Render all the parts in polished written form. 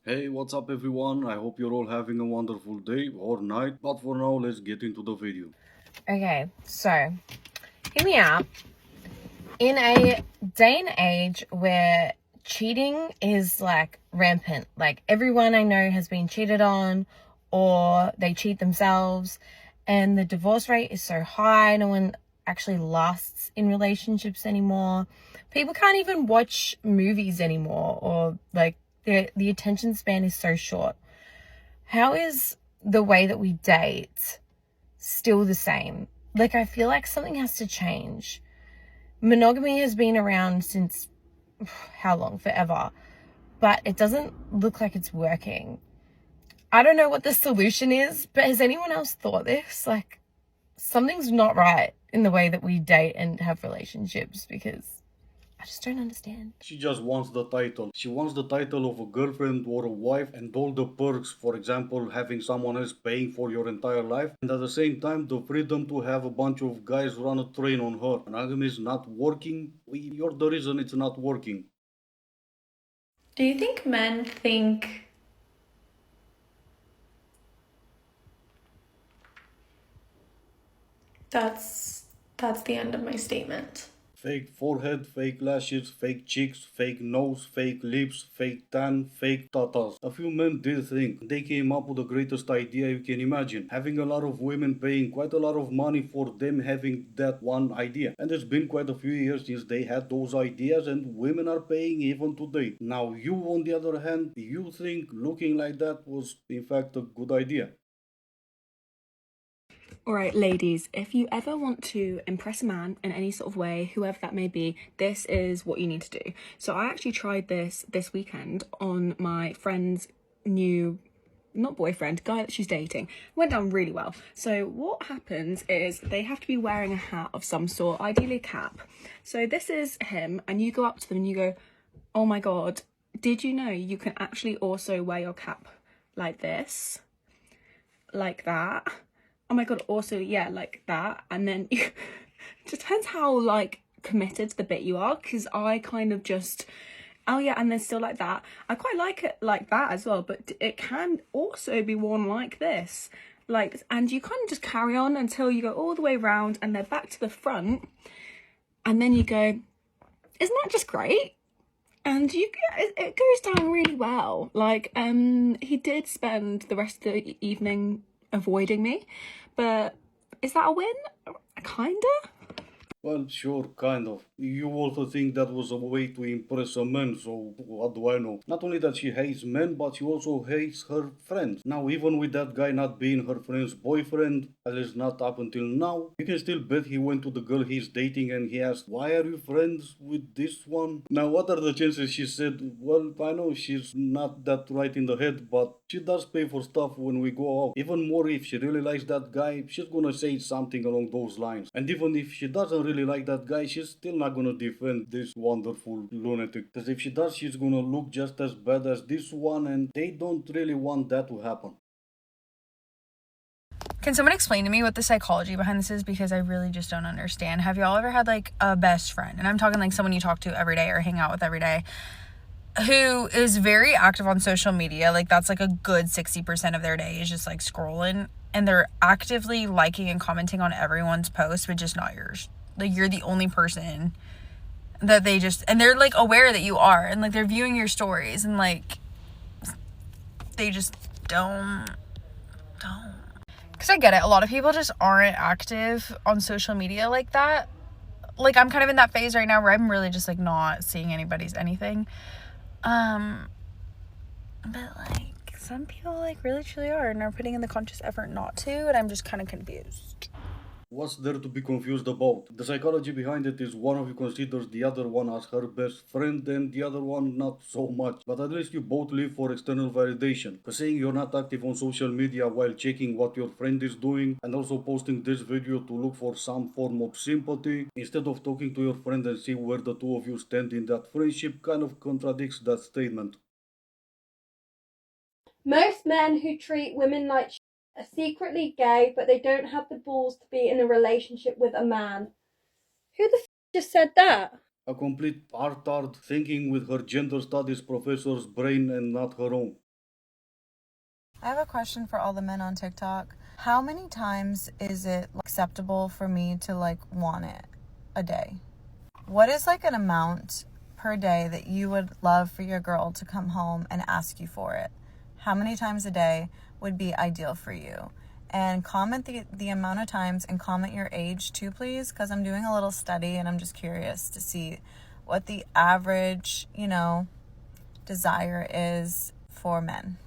Hey, what's up everyone? I hope you're all having a wonderful day or night, but for now, let's get into the video. Okay, so hear me out. In a day and age where cheating is like rampant, like everyone I know has been cheated on or they cheat themselves, and the divorce rate is so high, no one actually lasts in relationships anymore. People can't even watch movies anymore, or like the attention span is so short. How is the way that we date still the same? Like, I feel like something has to change. Monogamy has been around since how long? Forever. But it doesn't look like it's working. I don't know what the solution is, but has anyone else thought this? Like, something's not right in the way that we date and have relationships because I just don't understand. She just wants the title. She wants the title of a girlfriend or a wife and all the perks, for example, having someone else paying for your entire life, and at the same time, the freedom to have a bunch of guys run a train on her. Monogamy is not working. You're the reason it's not working. Do you think men think that's the end of my statement? Fake forehead, fake lashes, fake cheeks, fake nose, fake lips, fake tan, fake tatas. A few men did think they came up with the greatest idea you can imagine. Having a lot of women paying quite a lot of money for them having that one idea. And it's been quite a few years since they had those ideas and women are paying even today. Now you on the other hand, you think looking like that was in fact a good idea. Alright, ladies, if you ever want to impress a man in any sort of way, whoever that may be, this is what you need to do. So I actually tried this weekend on my friend's new, not boyfriend, guy that she's dating. Went down really well. So what happens is they have to be wearing a hat of some sort, ideally a cap. So this is him, and you go up to them and you go, oh my god, did you know you can actually also wear your cap like this? Like that? Oh my god, also, yeah, like that. And then it just depends how like committed to the bit you are, because I kind of just, oh yeah, and then still like that. I quite like it like that as well, but it can also be worn like this. Like, and you kind of just carry on until you go all the way around and then back to the front, and then you go, isn't that just great? And it goes down really well. Like, he did spend the rest of the evening avoiding me, but is that a win? Kinda. Well, sure, kind of. You also think that was a way to impress a man, so what do I know? Not only that she hates men, but she also hates her friends. Now, even with that guy not being her friend's boyfriend, at least not up until now, you can still bet he went to the girl he's dating and he asked, why are you friends with this one? Now, what are the chances she said, well, I know she's not that right in the head, but she does pay for stuff when we go out. Even more if she really likes that guy, she's gonna say something along those lines. And even if she doesn't really like that guy, she's still not gonna defend this wonderful lunatic. Because if she does, she's gonna look just as bad as this one, and they don't really want that to happen. Can someone explain to me what the psychology behind this is? Because I really just don't understand. Have y'all ever had like a best friend? And I'm talking like someone you talk to every day or hang out with every day who is very active on social media. Like that's like a good 60% of their day is just like scrolling, and they're actively liking and commenting on everyone's post, but just not yours. Like you're the only person that they just, and they're like aware that you are, and like they're viewing your stories, and like they just don't. Because I get it. A lot of people just aren't active on social media like that. Like, I'm kind of in that phase right now where I'm really just, like, not seeing anybody's anything. But, like, some people, like, really truly are and are putting in the conscious effort not to. And I'm just kind of confused. What's there to be confused about? The psychology behind it is one of you considers the other one as her best friend and the other one not so much. But at least you both live for external validation. Because saying you're not active on social media while checking what your friend is doing and also posting this video to look for some form of sympathy instead of talking to your friend and see where the two of you stand in that friendship kind of contradicts that statement. Most men who treat women like are secretly gay, but they don't have the balls to be in a relationship with a man. Who the just said that? A complete art thinking with her gender studies professor's brain and not her own. I have a question for all the men on TikTok. How many times is it acceptable for me to want it a day? What is an amount per day that you would love for your girl to come home and ask you for it? How many times a day would be ideal for you? And comment the amount of times, and comment your age too, please, because I'm doing a little study and I'm just curious to see what the average, desire is for men.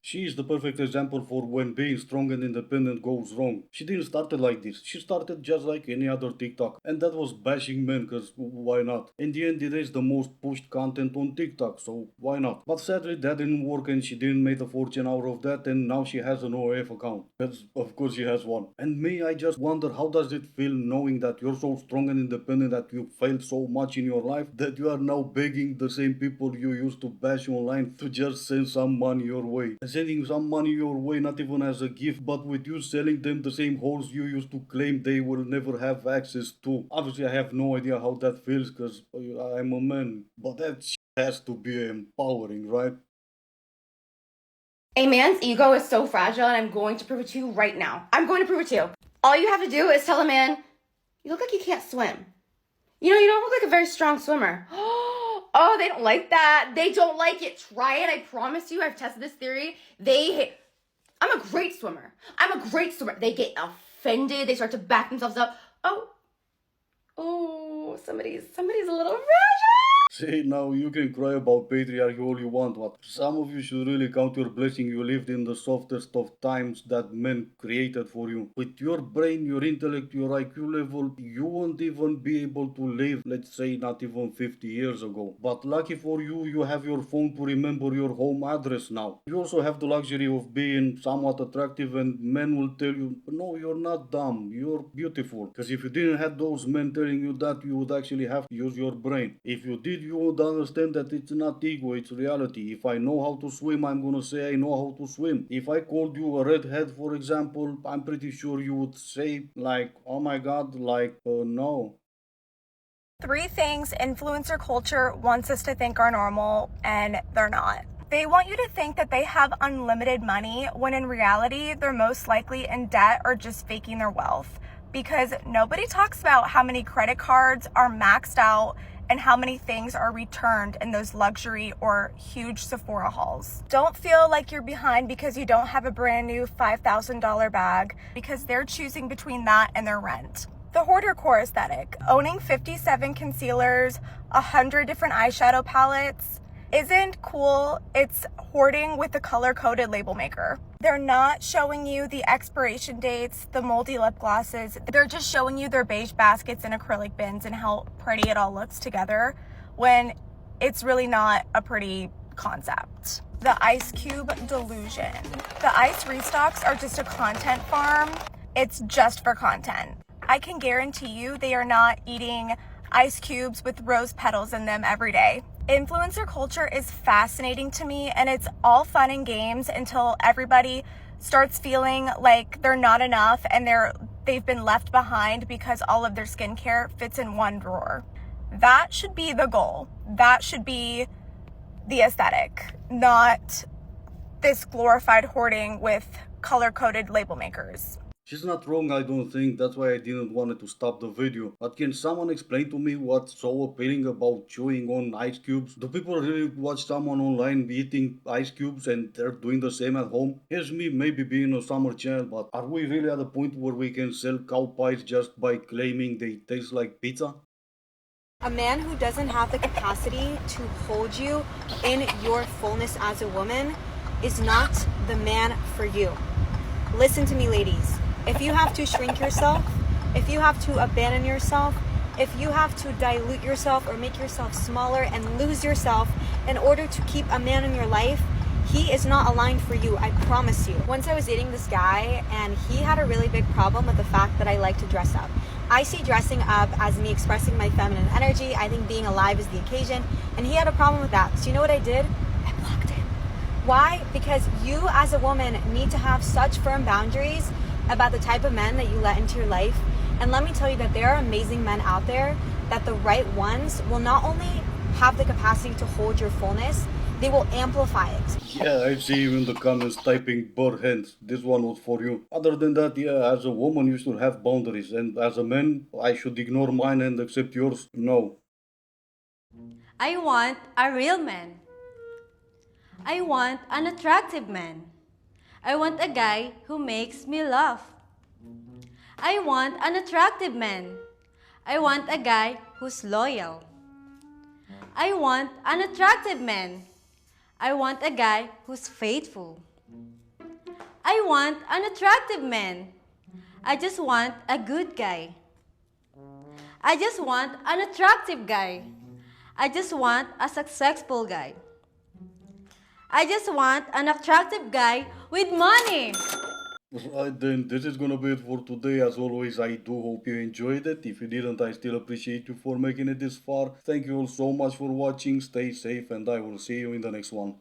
She is the perfect example for when being strong and independent goes wrong. She didn't start it like this. She started just like any other TikTok. And that was bashing men, cause why not? In the end, it is the most pushed content on TikTok, so why not? But sadly, that didn't work and she didn't make a fortune out of that, and now she has an OF account. Cause of course she has one. And me, I just wonder, how does it feel knowing that you're so strong and independent, that you failed so much in your life, that you are now begging the same people you used to bash online to just send some money your way. Sending some money your way, not even as a gift, but with you selling them the same holes you used to claim they will never have access to. Obviously, I have no idea how that feels, because I'm a man, but that has to be empowering, right? A man's ego is so fragile, and I'm going to prove it to you right now. I'm going to prove it to you. All you have to do is tell a man, you look like you can't swim. You don't look like a very strong swimmer. Oh, they don't like that. They don't like it. Try it. I promise you. I've tested this theory. I'm a great swimmer. They get offended. They start to back themselves up. Oh, somebody's a little fragile. See, now you can cry about patriarchy all you want, but some of you should really count your blessing you lived in the softest of times that men created for you. With your brain, your intellect, your IQ level, you won't even be able to live, let's say, not even 50 years ago. But lucky for you, you have your phone to remember your home address now. You also have the luxury of being somewhat attractive, and men will tell you, no, you're not dumb, you're beautiful. Because if you didn't have those men telling you that, you would actually have to use your brain. If you did, you would understand that it's not ego, it's reality. If I know how to swim, I'm gonna say I know how to swim. If I called you a redhead, for example, I'm pretty sure you would say, oh my god, no. 3 things influencer culture wants us to think are normal, and they're not. They want you to think that they have unlimited money, when in reality, they're most likely in debt or just faking their wealth. Because nobody talks about how many credit cards are maxed out and how many things are returned in those luxury or huge Sephora hauls. Don't feel like you're behind because you don't have a brand new $5,000 bag, because they're choosing between that and their rent. The hoarder core aesthetic, owning 57 concealers, 100 different eyeshadow palettes, isn't cool. It's hoarding with the color-coded label maker. They're not showing you the expiration dates, the moldy lip glosses. They're just showing you their beige baskets and acrylic bins and how pretty it all looks together, when it's really not a pretty concept. The ice cube delusion. The ice restocks are just a content farm. It's just for content. I can guarantee you they are not eating ice cubes with rose petals in them every day. Influencer culture is fascinating to me, and it's all fun and games until everybody starts feeling like they're not enough and they've been left behind because all of their skincare fits in one drawer. That should be the goal. That should be the aesthetic, not this glorified hoarding with color-coded label makers. She's not wrong, I don't think. That's why I didn't want to stop the video. But can someone explain to me what's so appealing about chewing on ice cubes? Do people really watch someone online eating ice cubes and they're doing the same at home? Here's me maybe being a summer child, but are we really at a point where we can sell cow pies just by claiming they taste like pizza? A man who doesn't have the capacity to hold you in your fullness as a woman is not the man for you. Listen to me, ladies. If you have to shrink yourself, if you have to abandon yourself, if you have to dilute yourself or make yourself smaller and lose yourself in order to keep a man in your life, he is not aligned for you, I promise you. Once I was dating this guy, and he had a really big problem with the fact that I like to dress up. I see dressing up as me expressing my feminine energy. I think being alive is the occasion, and he had a problem with that. So you know what I did? I blocked him. Why? Because you as a woman need to have such firm boundaries about the type of men that you let into your life. And let me tell you that there are amazing men out there that the right ones will not only have the capacity to hold your fullness, they will amplify it. Yeah, I see you in the comments typing bird hands. This one was for you. Other than that, yeah, as a woman, you should have boundaries. And as a man, I should ignore mine and accept yours. No. I want a real man. I want an attractive man. I want a guy who makes me laugh. I want an attractive man. I want a guy who's loyal. I want an attractive man. I want a guy who's faithful. I want an attractive man. I just want a good guy. I just want an attractive guy. I just want a successful guy. I just want an attractive guy with money. Right then, this is gonna be it for today. As always, I do hope you enjoyed it. If you didn't, I still appreciate you for making it this far. Thank you all so much for watching. Stay safe and I will see you in the next one.